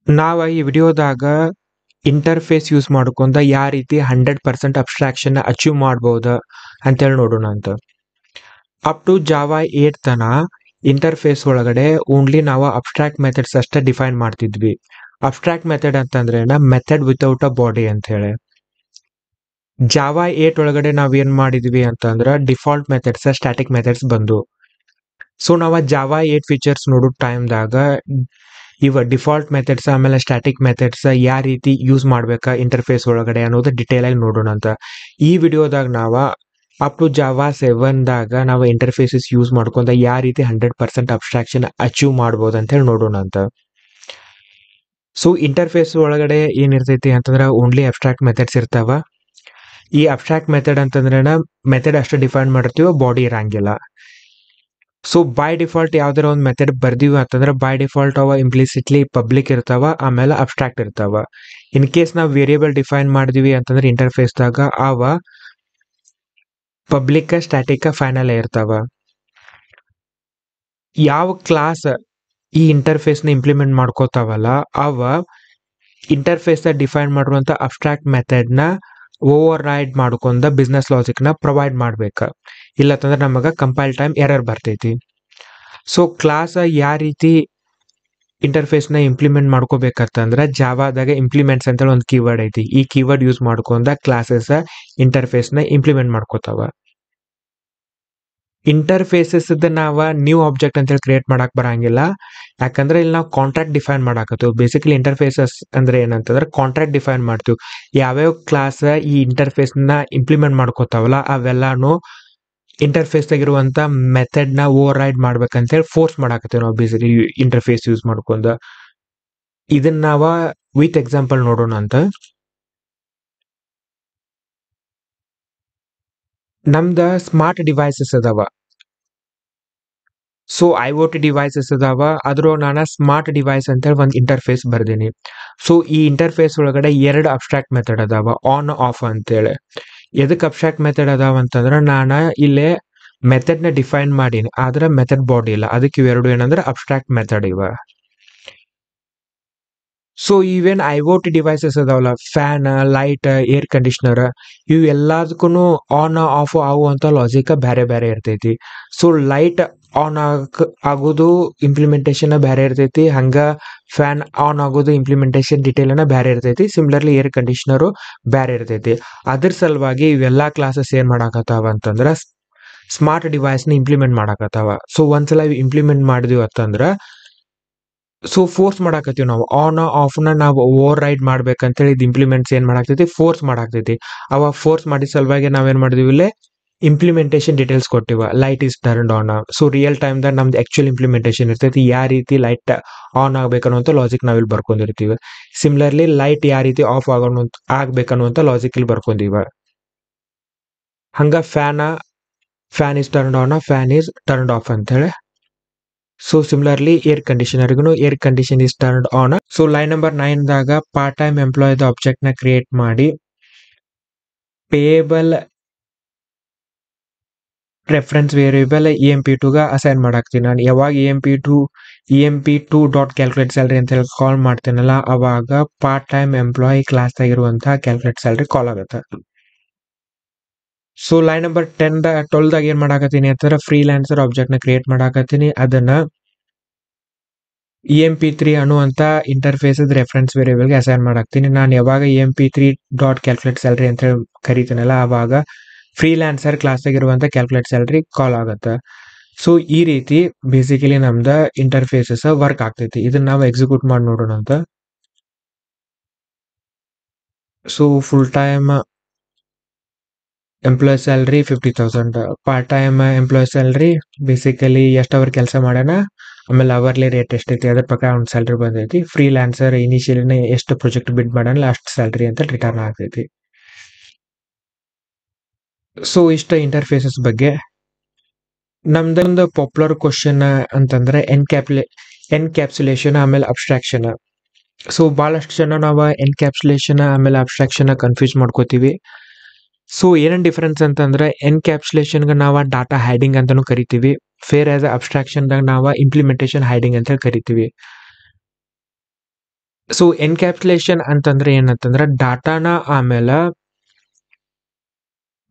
ನಾವ ಈ ವಿಡಿಯೋದಾಗ interface use ಮಾಡ್ಕೊಂಡ ಯಾವ ರೀತಿ 100% ಅಬ್ಸ್ಟ್ರಾಕ್ಷನ್ ಅಚೀವ್ ಮಾಡ್ಬೋದ ಅಂತೇಳಿ ನೋಡೋಣ ಅಂತ. ಅಪ್ ಟು ಜಾವಾ 8 ತನ ಇಂಟರ್ಫೇಸ್ ಒಳಗಡೆ ಓನ್ಲಿ ನಾವು ಅಬ್ಸ್ಟ್ರಾಕ್ಟ್ ಮೆಥಡ್ಸ್ ಅಷ್ಟೇ ಡಿಫೈನ್ ಮಾಡ್ತಿದ್ವಿ. ಅಬ್ಸ್ಟ್ರಾಕ್ಟ್ ಮೆಥಡ್ ಅಂತಂದ್ರೆ ಮೆಥಡ್ ವಿತೌಟ್ ಅ ಬಾಡಿ ಅಂತ ಹೇಳಿ. ಜಾವಾ 8 ಒಳಗಡೆ ನಾವ್ ಏನ್ ಮಾಡಿದ್ವಿ ಅಂತಂದ್ರ ಡಿಫಾಲ್ಟ್ ಮೆಥಡ್ಸ್ ಸ್ಟ್ಯಾಟಿಕ್ ಮೆಥಡ್ಸ್ ಬಂದು. ಸೊ ನಾವ ಜಾವಾ 8 ಫೀಚರ್ಸ್ ನೋಡೋ ಟೈಮ್ದಾಗ ಇವ ಡಿಫಾಲ್ಟ್ ಮೆಥಡ್ಸ್ ಆಮೇಲೆ ಸ್ಟ್ಯಾಟಿಕ್ ಮೆಥಡ್ಸ್ ಯಾವ ರೀತಿ ಯೂಸ್ ಮಾಡ್ಬೇಕಾ ಇಂಟರ್ಫೇಸ್ ಒಳಗಡೆ ಅನ್ನೋದು ಡಿಟೇಲ್ ಆಗಿ ನೋಡೋಣ ಅಂತ. ಈ ವಿಡಿಯೋದಾಗ ನಾವ ಅಪ್ ಟು ಜಾವಾ 7 ದಾಗ ನಾವು ಇಂಟರ್ಫೇಸಸ್ ಯೂಸ್ ಮಾಡ್ಕೊಂಡ ಯಾವ ರೀತಿ 100% ಅಬ್ಸ್ಟ್ರಾಕ್ಷನ್ ಅಚೀವ್ ಮಾಡ್ಬೋದು ಅಂತ ಹೇಳಿ ನೋಡೋಣ ಅಂತ. ಸೊ ಇಂಟರ್ಫೇಸ್ ಒಳಗಡೆ ಏನಿರ್ತೈತಿ ಅಂತಂದ್ರೆ ಓನ್ಲಿ ಅಬ್ಸ್ಟ್ರಾಕ್ಟ್ ಮೆಥಡ್ಸ್ ಇರ್ತಾವ. ಈ ಅಬ್ಸ್ಟ್ರಾಕ್ಟ್ ಮೆಥಡ್ ಅಂತಂದ್ರೆ ಮೆಥಡ್ ಅಷ್ಟು ಡಿಫೈನ್ ಮಾಡಿರ್ತೀವ, ಬಾಡಿ ಇರಂಗಿಲ್ಲ. ಸೊ ಬೈ ಡಿಫಾಲ್ಟ್ ಯಾವ್ದಾರ ಒಂದು ಮೆಥಡ್ ಬರ್ದಿವಿ ಅಂತಂದ್ರೆ ಬೈ ಡಿಫಾಲ್ಟ್ ಅವ ಇಂಪ್ಲಿಸಿಟ್ಲಿ ಪಬ್ಲಿಕ್ ಇರ್ತಾವ, ಆಮೇಲೆ ಅಬ್ಸ್ಟ್ರಾಕ್ಟ್ ಇರ್ತಾವ. ಇನ್ ಕೇಸ್ ನಾವು ವೇರಿಯೇಬಲ್ ಡಿಫೈನ್ ಮಾಡಿದ್ವಿ ಅಂತಂದ್ರೆ ಇಂಟರ್ಫೇಸ್ದಾಗ ಅವ ಪಬ್ಲಿಕ್ ಸ್ಟ್ಯಾಟಿಕ್ ಫೈನಲ್ ಇರ್ತಾವ. ಯಾವ ಕ್ಲಾಸ್ ಈ ಇಂಟರ್ಫೇಸ್ ನ ಇಂಪ್ಲಿಮೆಂಟ್ ಮಾಡ್ಕೋತಾವಲ್ಲ ಅವ ಇಂಟರ್ಫೇಸ್ ಡಿಫೈನ್ ಮಾಡಿರುವಂತ ಅಬ್ಸ್ಟ್ರಾಕ್ಟ್ ಮೆಥಡ್ ನ ಓವರ್ ರೈಡ್ ಮಾಡ್ಕೊಂಡ ಬಿಸ್ನೆಸ್ ಲಾಜಿಕ್ ನ ಪ್ರೊವೈಡ್ ಮಾಡ್ಬೇಕ. ಇಲ್ಲತ್ತಂದ್ರೆ ನಮಗ ಕಂಪೈಲ್ ಟೈಮ್ ಎರರ್ ಬರ್ತೈತಿ. ಸೊ ಕ್ಲಾಸ್ ಯಾವ ರೀತಿ ಇಂಟರ್ಫೇಸ್ ನ ಇಂಪ್ಲಿಮೆಂಟ್ ಮಾಡ್ಕೋಬೇಕಂತಂದ್ರ ಜಾವಾದಾಗ ಇಂಪ್ಲಿಮೆಂಟ್ಸ್ ಅಂತ ಒಂದು ಕೀವರ್ಡ್ ಐತಿ. ಈ ಕೀವರ್ಡ್ ಯೂಸ್ ಮಾಡ್ಕೊಂಡ ಕ್ಲಾಸಸ್ ಇಂಟರ್ಫೇಸ್ ನ ಇಂಪ್ಲಿಮೆಂಟ್ ಮಾಡ್ಕೋತಾವ. ಇಂಟರ್ಫೇಸಸ್ ನಾವ ನ್ಯೂ ಆಬ್ಜೆಕ್ಟ್ ಅಂತ ಹೇಳಿ ಕ್ರಿಯೇಟ್ ಮಾಡಕ್ ಬರಂಗಿಲ್ಲ, ಯಾಕಂದ್ರೆ ಇಲ್ಲಿ ನಾವು ಕಾಂಟ್ರಾಕ್ಟ್ ಡಿಫೈನ್ ಮಾಡಾಕತ್ತೀವಿ. ಬೇಸಿಕಲಿ ಇಂಟರ್ಫೇಸಸ್ ಅಂದ್ರೆ ಏನಂತಂದ್ರೆ ಕಾಂಟ್ರಾಕ್ಟ್ ಡಿಫೈನ್ ಮಾಡ್ತೀವಿ. ಯಾವ್ಯಾವ ಕ್ಲಾಸ್ ಈ ಇಂಟರ್ಫೇಸ್ ನ ಇಂಪ್ಲಿಮೆಂಟ್ ಮಾಡ್ಕೋತಾವಲ್ಲ ಅವೆಲ್ಲಾನು ಇಂಟರ್ಫೇಸ್ ಆಗಿರುವಂತ ಮೆಥಡ್ ನ ಓವರ್ ರೈಡ್ ಮಾಡ್ಬೇಕಂತ ಹೇಳಿ ಫೋರ್ಸ್ ಮಾಡಾಕತ್ತೀವಿ ನಾವು ಬೇಸಿಕಲಿ ಇಂಟರ್ಫೇಸ್ ಯೂಸ್ ಮಾಡ್ಕೊಂಡ. ಇದನ್ನ ನಾವ ವಿತ್ ಎಕ್ಸಾಂಪಲ್ ನೋಡೋಣ ಅಂತ. ನಮ್ದ ಸ್ಮಾರ್ಟ್ ಡಿವೈಸಸ್ ಅದಾವ. ಸೊ IoT ಡಿವೈಸಸ್ ಅದಾವ, ಅದ್ರ ನಾನು ಸ್ಮಾರ್ಟ್ ಡಿವೈಸ್ ಅಂತ ಹೇಳಿ ಒಂದು ಇಂಟರ್ಫೇಸ್ ಬರ್ದೀನಿ. ಸೊ ಈ ಇಂಟರ್ಫೇಸ್ ಒಳಗಡೆ ಎರಡು ಅಬ್ಸ್ಟ್ರಾಕ್ಟ್ ಮೆಥಡ್ ಅದಾವ, ಆನ್ ಆಫ್ ಅಂತೇಳಿ. ಎದಕ್ ಅಬ್ಸ್ಟ್ರಾಕ್ಟ್ ಮೆಥಡ್ ಅದಾವ ಅಂತಂದ್ರೆ ನಾನು ಇಲ್ಲೇ ಮೆಥಡ್ ನ ಡಿಫೈನ್ ಮಾಡೀನಿ, ಆದ್ರೆ ಮೆಥಡ್ ಬಾಡಿ ಇಲ್ಲ. ಅದಕ್ಕೆ ಇವೆರಡು ಏನಂದ್ರೆ ಅಬ್ಸ್ಟ್ರಾಕ್ಟ್ ಮೆಥಡ್ ಇವ. ಸೊ ಇವೇನ್ IoT ಡಿವೈಸಸ್ ಅದಾವಲ್ಲ, ಫ್ಯಾನ್, ಲೈಟ್, ಏರ್ ಕಂಡೀಷನರ್, ಇವು ಎಲ್ಲದಕ್ಕೂ ಆನ್ ಆಫ್ ಆಗುವಂತ ಲಾಜಿಕ್ ಬೇರೆ ಬೇರೆ ಇರ್ತೈತಿ. ಸೊ ಲೈಟ್ ಆನ್ ಆಗೋದು ಇಂಪ್ಲಿಮೆಂಟೇಶನ್ ಬೇರೆ ಇರ್ತೈತಿ, ಹಂಗ ಫ್ಯಾನ್ ಆನ್ ಆಗೋದು ಇಂಪ್ಲಿಮೆಂಟೇಶನ್ ಡಿಟೇಲ್ ಬೇರೆ ಇರ್ತೈತಿ. ಸಿಮಿಲರ್ಲಿ ಏರ್ ಕಂಡೀಷನರು ಬೇರೆ ಇರ್ತೈತಿ. ಅದ್ರ ಸಲುವಾಗಿ ಇವೆಲ್ಲಾ ಕ್ಲಾಸಸ್ ಏನ್ ಮಾಡಾಕತ್ತಾವ ಅಂತಂದ್ರ ಸ್ಮಾರ್ಟ್ ಡಿವೈಸ್ ನ ಇಂಪ್ಲಿಮೆಂಟ್ ಮಾಡಾಕತ್ತಾವ. ಸೊ ಒಂದ್ಸಲ ಇಂಪ್ಲಿಮೆಂಟ್ ಮಾಡಿದ್ವಿ ಅಂತಂದ್ರ ಸೊ ಫೋರ್ಸ್ ಮಾಡಾಕತ್ತೀವಿ ನಾವು ಆನ್ ಆಫ್ ನ ನಾವು ಓವರ್ ರೈಡ್ ಮಾಡ್ಬೇಕಂತೇಳಿ ಇದು ಇಂಪ್ಲಿಮೆಂಟ್ಸ್ ಏನ್ ಮಾಡಾಕ್ತೈತಿ, ಫೋರ್ಸ್ ಮಾಡಾಕ್ತೈತಿ. ಅವ ಫೋರ್ಸ್ ಮಾಡಿದ ಸಲುವಾಗಿ ನಾವೇನ್ ಮಾಡಿದ್ವಿ, ಇಲ್ಲೇ ಇಂಪ್ಲಿಮೆಂಟೇಶನ್ ಡೀಟೇಲ್ಸ್ ಕೊಟ್ಟಿವ. Light is turned on. So real time ದಾಗ ನಮ್ದು ಆಕ್ಚುಯಲ್ ಇಂಪ್ಲಿಮೆಂಟೇಶನ್ ಇರ್ತೈತಿ, ಯಾವ ರೀತಿ ಲೈಟ್ ಆನ್ ಆಗ್ಬೇಕನ್ನುವಂತ ಲಾಜಿಕ್ ನಾವಿಲ್ಲಿ ಬರ್ಕೊಂಡಿರ್ತೀವಿ. ಸಿಮಿಲರ್ಲಿ ಲೈಟ್ ಯಾವ ರೀತಿ ಆಫ್ ಆಗ್ಬೇಕನ್ನುವಂತ ಲಾಜಿಕ್ ಇಲ್ಲಿ ಬರ್ಕೊಂಡಿವ. ಹಂಗ fan is turned on, fan is turned off ಅಂತ ಹೇಳಿ. ಸೊ ಸಿಮಿಲರ್ಲಿ ಏರ್ ಕಂಡೀಷನರ್ಗೂ air condition is turned on. So line number 9 ದಾಗ ಪಾರ್ಟ್ ಟೈಮ್ ಎಂಪ್ಲಾಯ್ ಆಬ್ಜೆಕ್ಟ್ ನ ಕ್ರಿಯೇಟ್ ಮಾಡಿ ಪೇಯಬಲ್ ರೆಫರೆನ್ಸ್ ವೇರಿಯೇಬಲ್ EMP2 ಗ ಅಸೈನ್ ಮಾಡಾಕ್ತೀನಿ. ನಾನು ಯಾವಾಗ EMP2 ಡಾಟ್ ಕ್ಯಾಲ್ಕುಲೇಟ್ ಸ್ಯಾಲರಿ ಅಂತ ಹೇಳಿ ಕಾಲ್ ಮಾಡ್ತೇನಲ್ಲ ಅವಾಗ ಪಾರ್ಟ್ ಟೈಮ್ ಎಂಪ್ಲಾಯ್ ಕ್ಲಾಸ್ ಆಗಿರುವಂತಹ ಕ್ಯಾಲ್ಕುಲೇಟ್ ಸ್ಯಾಲರಿ ಕಾಲ್ ಆಗುತ್ತೆ. ಸೊ ಲೈನ್ ನಂಬರ್ 12 ದಾಗ ಏನ್ ಮಾಡಾಕತ್ತೀನಿ ಅಂತಂದ್ರೆ ಫ್ರೀಲಾನ್ಸರ್ ಆಬ್ಜೆಕ್ಟ್ ನ ಕ್ರಿಯೇಟ್ ಮಾಡಾಕತ್ತೀನಿ. ಅದನ್ನ EMP3 ಅನ್ನುವಂತ ಇಂಟರ್ಫೇಸ್ ರೆಫರೆನ್ಸ್ ವೇರಿಯೇಬಲ್ ಗೆ ಅಸೈನ್ ಮಾಡಾಕ್ತೀನಿ. ನಾನು ಯಾವಾಗ EMP3 ಡಾಟ್ ಕ್ಯಾಲ್ಕುಲೇಟ್ ಸ್ಯಾಲರಿ ಅಂತ ಹೇಳಿ ಕರಿತೀನಲ್ಲ ಅವಾಗ ಫ್ರೀಲಾನ್ಸರ್ ಕ್ಲಾಸ್ ಆಗಿರುವಂತ ಕ್ಯಾಲ್ಕುಲೇಟ್ ಸ್ಯಾಲರಿ ಕಾಲ್ ಆಗುತ್ತೆ. ಸೊ ಈ ರೀತಿ ಬೇಸಿಕಲಿ ನಮ್ದ ಇಂಟರ್ಫೇಸಸ್ ವರ್ಕ್ ಆಗ್ತೈತಿ. ಇದನ್ನ ನಾವು ಎಕ್ಸಿಕ್ಯೂಟ್ ಮಾಡಿ ನೋಡೋಣ ಅಂತ. So full time employee salary 50,000, part time employee salary basically ಎಷ್ಟು ಅವರ್ ಕೆಲಸ ಮಾಡ್ಯಾನ, ಆಮೇಲೆ ಅವರ್ಲಿ ರೇಟ್ ಎಷ್ಟೈತಿ ಅದ್ರ ಪ್ರಕಾರ ಒಂದು ಸ್ಯಾಲರಿ ಬಂದೈತಿ. ಫ್ರೀಲಾನ್ಸರ್ ಇನಿಷಿಯಲಿ ಎಷ್ಟು ಪ್ರಾಜೆಕ್ಟ್ ಬಿಡ್ ಮಾಡ್ಯಾನಲ್ಲ ಅಷ್ಟು ಸ್ಯಾಲರಿ ಅಂತ ರಿಟರ್ನ್ ಆಗ್ತೈತಿ. ಸೊ ಇಷ್ಟ ಇಂಟರ್ಫೇಸಸ್ ಬಗ್ಗೆ. ನಮ್ದೊಂದು ಪಾಪ್ಯುಲರ್ ಕ್ವಶನ್ ಅಂತಂದ್ರೆ ಎನ್ಕ್ಯಾಪ್ಸುಲೇಷನ್ ಆಮೇಲೆ ಅಬ್ಸ್ಟ್ರಾಕ್ಷನ್. ಸೊ ಬಹಳಷ್ಟು ಜನ ನಾವು ಎನ್ಕ್ಯಾಪ್ಸುಲೇಷನ್ ಆಮೇಲೆ ಅಬ್ಸ್ಟ್ರಾಕ್ಷನ್ ಕನ್ಫ್ಯೂಸ್ ಮಾಡ್ಕೋತೀವಿ. ಸೊ ಏನೇನ್ ಡಿಫರೆನ್ಸ್ ಅಂತಂದ್ರೆ ಎನ್ಕ್ಯಾಪ್ಸುಲೇಷನ್ ನಾವು ಡಾಟಾ ಹೈಡಿಂಗ್ ಅಂತಾನು ಕರಿತೀವಿ, ಫೇರ್ ಆಸ್ ಅಬ್ಸ್ಟ್ರಾಕ್ಷನ್ ದಾಗ ನಾವು ಇಂಪ್ಲಿಮೆಂಟೇಶನ್ ಹೈಡಿಂಗ್ ಅಂತ ಹೇಳಿ ಕರಿತೀವಿ. ಸೊ ಎನ್ಕ್ಯಾಪ್ಸುಲೇಷನ್ ಅಂತಂದ್ರೆ ಏನಂತಂದ್ರೆ ಡಾಟಾನ ಆಮೇಲೆ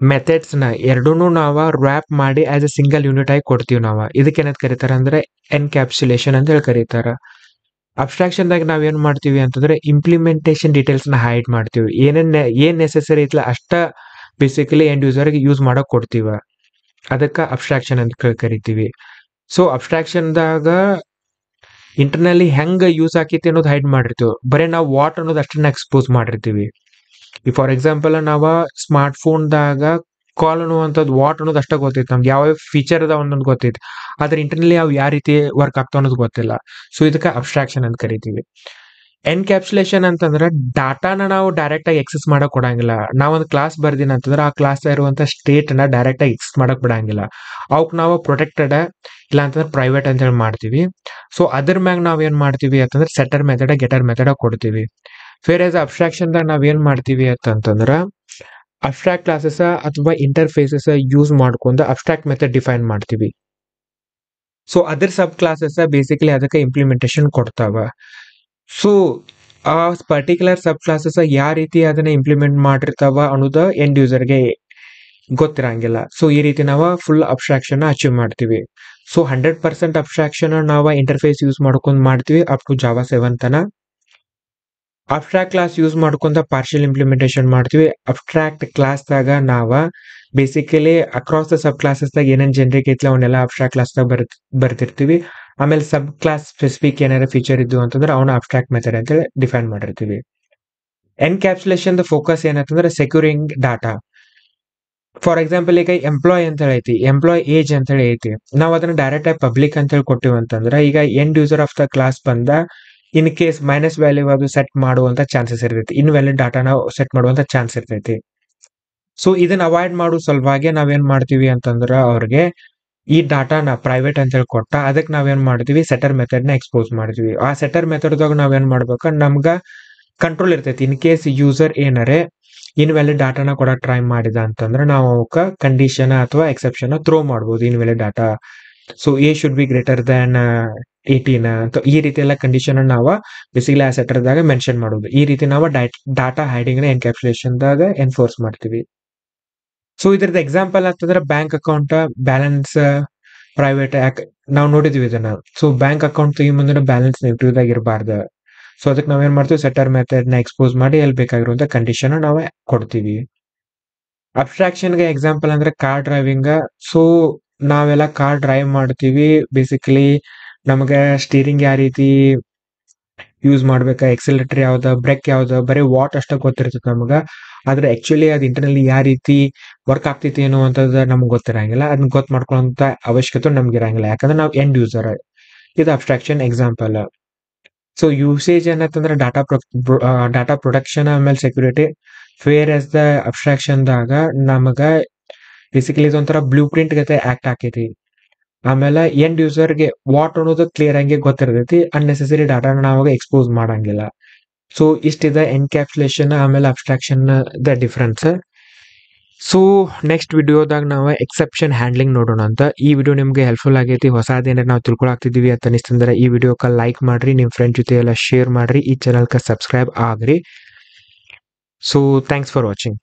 ಮೆಥಡ್ಸ್ನ ಎರಡೂ ನಾವು ರ್ಯಾಪ್ ಮಾಡಿ ಆಸ್ ಎ ಸಿಂಗಲ್ ಯೂನಿಟ್ ಆಗಿ ಕೊಡ್ತೀವಿ ನಾವು. ಇದಕ್ಕೆ ಏನಂತ ಕರೀತಾರೆ ಅಂದ್ರೆ ಎನ್ಕ್ಯಾಪ್ಸುಲೇಷನ್ ಅಂತ ಹೇಳಿ ಕರೀತಾರೆ. ಅಬ್ಸ್ಟ್ರಾಕ್ಷನ್ದಾಗ ನಾವೇನ್ ಮಾಡ್ತೀವಿ ಅಂತಂದ್ರೆ ಇಂಪ್ಲಿಮೆಂಟೇಷನ್ ಡೀಟೇಲ್ಸ್ನ ಹೈಡ್ ಮಾಡ್ತೀವಿ. ಏನ್ ನೆಸೆಸರಿ ಐತ್ಲ ಅಷ್ಟ ಬೇಸಿಕಲಿ ಎಂಡ್ ಯೂಸರ್ಗೆ ಯೂಸ್ ಮಾಡಕ್ ಕೊಡ್ತೀವ. ಅದಕ್ಕೆ ಅಬ್ಸ್ಟ್ರಾಕ್ಷನ್ ಅಂತ ಕರಿತೀವಿ. ಸೊ ಅಬ್ಸ್ಟ್ರಾಕ್ಷನ್ದಾಗ ಇಂಟರ್ನಲ್ಲಿ ಹೆಂಗ ಯೂಸ್ ಆಕೈತಿ ಅನ್ನೋದು ಹೈಡ್ ಮಾಡಿರ್ತೀವಿ. ಬರೀ ನಾವು ವಾಟ್ ಅನ್ನೋದು ಅಷ್ಟನ್ನ ಎಕ್ಸ್ಪೋಸ್ ಮಾಡಿರ್ತೀವಿ. ಈ ಫಾರ್ ಎಕ್ಸಾಂಪಲ್ ನಾವು ಸ್ಮಾರ್ಟ್ ಫೋನ್ದಾಗ ಕಾಲ್ ಅನ್ನುವಂಥದ್ದು ವಾಟ್ ಅನ್ನೋದು ಅಷ್ಟ ಗೊತ್ತೈತಿ ನಮ್ಗೆ, ಯಾವ ಫೀಚರ್ ಅದಾವ ಅನ್ನೋದು ಗೊತ್ತೈತಿ. ಆದ್ರೆ ಇಂಟರ್ನಲ್ಲಿ ಅವು ಯಾವ ರೀತಿ ವರ್ಕ್ ಆಗ್ತಾವ ಅನ್ನೋದು ಗೊತ್ತಿಲ್ಲ. ಸೊ ಇದಕ್ಕೆ ಅಬ್ಸ್ಟ್ರಾಕ್ಷನ್ ಅಂತ ಕರಿತೀವಿ. ಎನ್ಕ್ಯಾಪ್ಸುಲೇಷನ್ ಅಂತಂದ್ರೆ ಡಾಟಾನ ನಾವು ಡೈರೆಕ್ಟ್ ಆಗಿ ಎಕ್ಸೆಸ್ ಮಾಡಕ್ ಕೊಡಂಗಿಲ್ಲ. ನಾವೊಂದು ಕ್ಲಾಸ್ ಬರ್ದಿನ ಅಂತಂದ್ರೆ ಆ ಕ್ಲಾಸ್ ಇರುವಂತ ಸ್ಟೇಟ್ ನ ಡೈರೆಕ್ಟ್ ಆಗಿ ಎಕ್ಸೆಸ್ ಮಾಡಕ್ ಬಿಡಂಗಿಲ್ಲ. ಅವಕ್ ನಾವು ಪ್ರೊಟೆಕ್ಟೆಡ್ ಇಲ್ಲ ಅಂತಂದ್ರೆ ಪ್ರೈವೇಟ್ ಅಂತ ಹೇಳಿ ಮಾಡ್ತೀವಿ. ಸೊ ಅದ್ರ ಮ್ಯಾಗ ನಾವ್ ಏನ್ ಮಾಡ್ತೀವಿ ಅಂತಂದ್ರೆ ಸೆಟರ್ ಮೆಥಡ್ ಗೆಟರ್ ಮೆಥಡ್ ಕೊಡ್ತೀವಿ. ಫೇರ್ ಆಸ್ ಅಬ್ಸ್ಟ್ರಾಕ್ಷನ್ದಾಗ ನಾವ್ ಏನ್ ಮಾಡ್ತೀವಿ ಅಂತಂದ್ರ ಅಬ್ಸ್ಟ್ರಾಕ್ಟ್ ಕ್ಲಾಸಸ್ ಅಥವಾ ಇಂಟರ್ಫೇಸಸ್ ಯೂಸ್ ಮಾಡ್ಕೊಂಡು ಅಬ್ಸ್ಟ್ರಾಕ್ಟ್ ಮೆಥಡ್ ಡಿಫೈನ್ ಮಾಡ್ತೀವಿ. ಸೊ ಅದರ್ ಸಬ್ ಕ್ಲಾಸಸ್ ಬೇಸಿಕಲಿ ಅದಕ್ಕೆ ಇಂಪ್ಲಿಮೆಂಟೇಷನ್ ಕೊಡ್ತಾವ. ಸೊ ಆ ಪರ್ಟಿಕ್ಯುಲರ್ ಸಬ್ ಕ್ಲಾಸಸ್ ಯಾವ ರೀತಿ ಅದನ್ನ ಇಂಪ್ಲಿಮೆಂಟ್ ಮಾಡಿರ್ತಾವ ಅನ್ನೋದು ಎಂಡ್ ಯೂಸರ್ಗೆ ಗೊತ್ತಿರಂಗಿಲ್ಲ. ಸೊ ಈ ರೀತಿ ನಾವು ಫುಲ್ ಅಬ್ಸ್ಟ್ರಾಕ್ಷನ್ ಅಚೀವ್ ಮಾಡ್ತೀವಿ. ಸೊ 100% ಅಬ್ಸ್ಟ್ರಾಕ್ಷನ್ ನಾವು ಇಂಟರ್ಫೇಸ್ ಯೂಸ್ ಮಾಡ್ಕೊಂಡು ಮಾಡ್ತೀವಿ ಅಪ್ ಟು ಜಾವಾ 7 ತನ. ಅಬ್ಸ್ಟ್ರಾಕ್ಟ್ ಕ್ಲಾಸ್ ಯೂಸ್ ಮಾಡ್ಕೊಂಡ ಪಾರ್ಷಿಯಲ್ ಇಂಪ್ಲಿಮೆಂಟೇಷನ್ ಮಾಡ್ತೀವಿ. ಅಬ್ಸ್ಟ್ರಾಕ್ಟ್ ಕ್ಲಾಸ್ದಾಗ ನಾವ ಬೇಸಿಕಲಿ ಅಕ್ರಾಸ್ ದ ಸಬ್ ಕ್ಲಾಸಸ್ದಾಗ ಏನೇನ್ ಜನರಿಕ್ ಐತ್ಲ ಅವನ್ನೆಲ್ಲ ಅಬ್ಸ್ಟ್ರಾಕ್ಟ್ ಕ್ಲಾಸ್ದಾಗ ಬರ್ತಿರ್ತೀವಿ. ಆಮೇಲೆ ಸಬ್ ಕ್ಲಾಸ್ ಸ್ಪೆಸಿಫಿಕ್ ಏನಾರ ಫೀಚರ್ ಇದ್ದು ಅಂತಂದ್ರೆ ಅವನ ಅಬ್ಸ್ಟ್ರಾಕ್ಟ್ ಮೆಥಡ್ ಅಂತ ಡಿಫೈನ್ ಮಾಡಿರ್ತೀವಿ. ಎನ್ಕ್ಯಾಪ್ಸುಲೇಷನ್ ದ ಫೋಕಸ್ ಏನಂತಂದ್ರೆ ಸೆಕ್ಯೂರಿಂಗ್ ಡಾಟಾ. ಫಾರ್ ಎಕ್ಸಾಂಪಲ್ ಈಗ ಎಂಪ್ಲಾಯ್ ಅಂತ ಹೇಳಿ ಐತಿ, ಎಂಪ್ಲಾಯ್ ಏಜ್ ಅಂತ ಹೇಳಿ ಐತಿ. ನಾವು ಅದನ್ನ ಡೈರೆಕ್ಟ್ ಆಗಿ ಪಬ್ಲಿಕ್ ಅಂತ ಹೇಳಿ ಕೊಟ್ಟಿವಿ ಅಂತಂದ್ರೆ ಈಗ end user of the class ಬಂದ ಇನ್ ಕೇಸ್ ಮೈನಸ್ ವ್ಯಾಲ್ಯೂ ಅದು ಸೆಟ್ ಮಾಡುವಂತ ಚಾನ್ಸಸ್ ಇರ್ತೈತಿ, ಇನ್ವ್ಯಾಲಿಡ್ ಡಾಟಾ ನಾವು ಸೆಟ್ ಮಾಡುವಂತ ಚಾನ್ಸ್ ಇರ್ತೈತಿ. ಸೊ ಇದನ್ನ ಅವಾಯ್ಡ್ ಮಾಡೋ ಸಲುವಾಗಿ ನಾವೇನ್ ಮಾಡ್ತೀವಿ ಅಂತಂದ್ರ ಅವ್ರಿಗೆ ಈ ಡಾಟಾನ ಪ್ರೈವೇಟ್ ಅಂತ ಹೇಳಿ ಕೊಟ್ಟ ಅದಕ್ಕೆ ನಾವೇನ್ ಮಾಡ್ತೀವಿ ಸೆಟರ್ ಮೆಥಡ್ ನ ಎಕ್ಸ್ಪೋಸ್ ಮಾಡ್ತೀವಿ. ಆ ಸೆಟರ್ ಮೆಥಡ್ದಾಗ ನಾವೇನ್ ಮಾಡ್ಬೇಕು ನಮ್ಗ ಕಂಟ್ರೋಲ್ ಇರ್ತೈತಿ. ಇನ್ ಕೇಸ್ ಯೂಸರ್ ಏನಾರೆ ಇನ್ವ್ಯಾಲಿಡ್ ಡಾಟಾನ ಕೊಡಕ್ ಟ್ರೈ ಮಾಡಿದ ಅಂತಂದ್ರೆ ನಾವು ಅವಕ್ಕ ಕಂಡೀಷನ್ ಅಥವಾ ಎಕ್ಸೆಪ್ಷನ್ ಥ್ರೋ ಮಾಡ್ಬೋದು. Invalid data so A should be greater than 18 ಅಂತ ಈ ರೀತಿ ಎಲ್ಲ ಕಂಡೀಷನ್ ನಾವು ಬೇಸಿಕಲಿ ಆ ಸೆಟರ್ದಾಗ ಮೆನ್ಷನ್ ಮಾಡೋದು. ಈ ರೀತಿ ನಾವು ಡಾಟಾ ಹೈಡಿಂಗ್ ನ ಎನ್ಕ್ಯಾಪ್ಸುಲೇಷನ್ ದಾಗ ಎನ್ಫೋರ್ಸ್ ಮಾಡ್ತೀವಿ. ಸೊ ಇದ್ರದ್ದು ಎಕ್ಸಾಂಪಲ್ ಅಂತಂದ್ರೆ ಬ್ಯಾಂಕ್ ಅಕೌಂಟ್ ಬ್ಯಾಲೆನ್ಸ್ ಪ್ರೈವೇಟ್ ನಾವು ನೋಡಿದ್ವಿ ಇದನ್ನ. ಸೊ ಬ್ಯಾಂಕ್ ಅಕೌಂಟ್ ಈ ಮುಂದಿನ ಬ್ಯಾಲೆನ್ಸ್ ನೆಗೆಟಿವ್ ದಾಗ ಇರಬಾರ್ದು. ಸೊ ಅದಕ್ಕೆ ನಾವೇನ್ ಮಾಡ್ತೀವಿ ಸೆಟರ್ ಮೆಥಡ್ ನ ಎಕ್ಸ್ಪೋಸ್ ಮಾಡಿ ಎಲ್ಲಿ ಬೇಕಾಗಿರುವಂತ ಕಂಡೀಷನ್ ನಾವು ಕೊಡ್ತೀವಿ. ಅಬ್ಸ್ಟ್ರಾಕ್ಷನ್ಗೆ ಎಕ್ಸಾಂಪಲ್ ಅಂದ್ರೆ ಕಾರ್ ಡ್ರೈವಿಂಗ್. ಸೊ ನಾವೆಲ್ಲ ಕಾರ್ ಡ್ರೈವ್ ಮಾಡ್ತೀವಿ. ಬೇಸಿಕಲಿ ನಮಗೆ ಸ್ಟೀರಿಂಗ್ ಯಾವ ರೀತಿ ಯೂಸ್ ಮಾಡ್ಬೇಕಾ, ಎಕ್ಸೆಲೇಟರ್ ಯಾವ್ದು, ಬ್ರೇಕ್ ಯಾವ್ದು, ಬರೀ ವಾಟ್ ಅಷ್ಟ ಗೊತ್ತಿರ್ತೈತೆ ನಮಗ. ಆದ್ರೆ ಆಕ್ಚುಲಿ ಅದು ಇಂಟರ್ನಲ್ಲಿ ಯಾವ ರೀತಿ ವರ್ಕ್ ಆಗ್ತೈತಿ ಅನ್ನುವಂಥದ್ದು ನಮ್ಗೆ ಗೊತ್ತಿರಂಗಿಲ್ಲ. ಅದನ್ನ ಗೊತ್ತು ಮಾಡ್ಕೊಳ್ಳೋಂತ ಅವಶ್ಯಕತೆ ನಮ್ಗೆ ಇರಂಗಿಲ್ಲ, ಯಾಕಂದ್ರೆ ನಾವು ಎಂಡ್ ಯೂಸರ್. ಇದು ಅಬ್ಸ್ಟ್ರಾಕ್ಷನ್ ಎಕ್ಸಾಂಪಲ್. ಸೊ ಯೂಸೇಜ್ ಏನಂತಂದ್ರೆ ಡಾಟಾ ಪ್ರೊಟೆಕ್ಷನ್ ಆಮೇಲೆ ಸೆಕ್ಯೂರಿಟಿ. ಫೇರ್ ಆಸ್ ದ ಅಬ್ಸ್ಟ್ರಾಕ್ಷನ್ದಾಗ ನಮಗ ಬೇಸಿಕಲಿ ಇದೊಂಥರ ಬ್ಲೂ ಪ್ರಿಂಟ್ ಗತೆ ಆಕ್ಟ್ ಆಕೈತಿ. ಆಮೇಲೆ ಎಂಡ್ ಯೂಸರ್ಗೆ ವಾಟ್ ಅನ್ನೋದು ಕ್ಲಿಯರ್ ಆಗಿ ಗೊತ್ತಿರ್ತೈತಿ. ಅನ್ನೆಸೆಸರಿ ಡಾಟಾನ ನಾವು ಎಕ್ಸ್ಪೋಸ್ ಮಾಡಂಗಿಲ್ಲ. ಸೊ ಇಷ್ಟಿದೆ ಎನ್ಕ್ಯಾಪ್ಸುಲೇಷನ್ ಆಮೇಲೆ ಅಬ್ಸ್ಟ್ರಾಕ್ಷನ್ ದ ಡಿಫ್ರೆನ್ಸ್. ಸೊ ನೆಕ್ಸ್ಟ್ ವಿಡಿಯೋದಾಗ ನಾವು ಎಕ್ಸೆಪ್ಷನ್ ಹ್ಯಾಂಡ್ಲಿಂಗ್ ನೋಡೋಣ ಅಂತ. ಈ ವಿಡಿಯೋ ನಿಮ್ಗೆ ಹೆಲ್ಪ್ಫುಲ್ ಆಗೈತಿ, ಹೊಸದೇನಾರ ನಾವು ತಿಳ್ಕೊಳಾಗ್ತಿದೀವಿ ಅಂತ ಅನಿಸ್ತಂದ್ರೆ ಈ ವಿಡಿಯೋಕ್ಕೆ ಲೈಕ್ ಮಾಡ್ರಿ, ನಿಮ್ಮ ಫ್ರೆಂಡ್ ಜೊತೆ ಎಲ್ಲ ಶೇರ್ ಮಾಡ್ರಿ, ಈ ಚಾನಲ್ಗೆ subscribe agri. So thanks for watching.